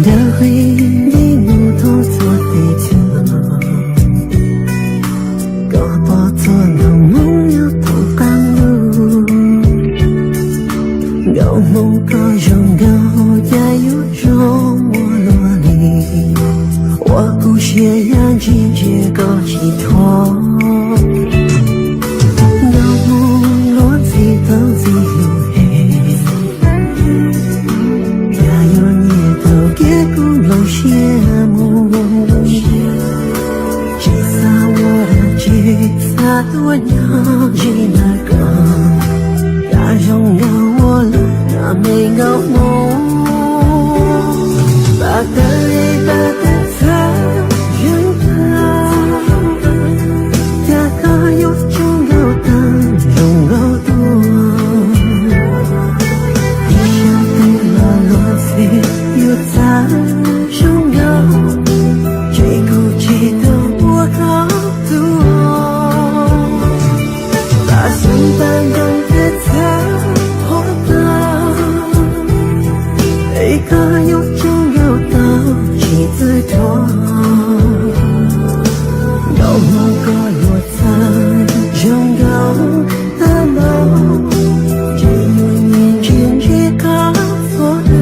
đời đi ngủ thôi rồi thì chờ có bỏ thôi nào muốn nhớ thôi càng lưu gạo mong có dòng gạo dài yếu trong mùa lúa lì hoa cũ chia yan chỉ có chỉ thôi gạo mong lúa gì thơm gì我要去那个，大容要我了，那没搞梦，把的里把的他人他，大概有种高档，种高度，一想对了落水又咋种高，最孤寂的我高度。半空的他活到一个有种有道几次多有梦个落在中高的梦只有眼睛去告诉路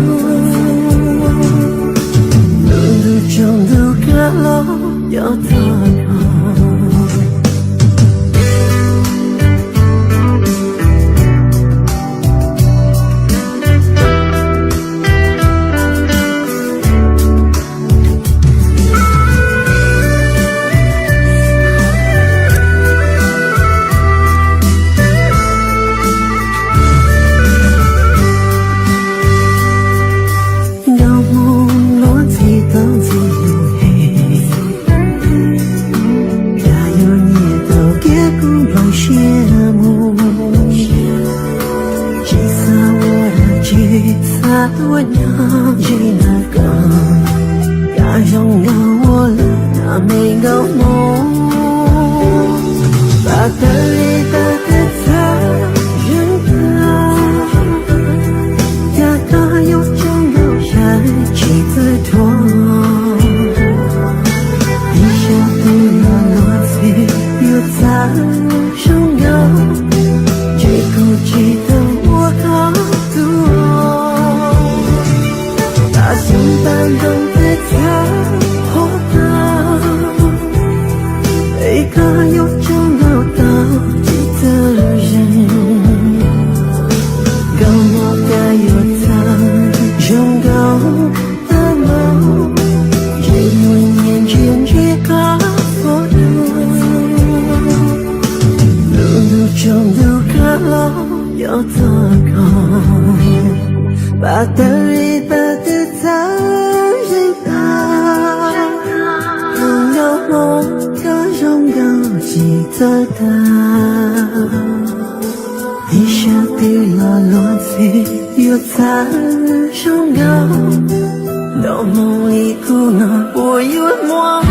路中都个路有多我要去那个，大容要我了，那没搞梦，把的里把的他人他，大概有种有下几次多，一下对了落水又咋种高，最孤寂的我高度。半空的他活到一个有种有道理的人，高我该有他中高的梦，只有眼睛去告诉路路中都个路有多高，把的里把的他。记得的，一下对了落水又咋种高，到梦里哭闹我有梦。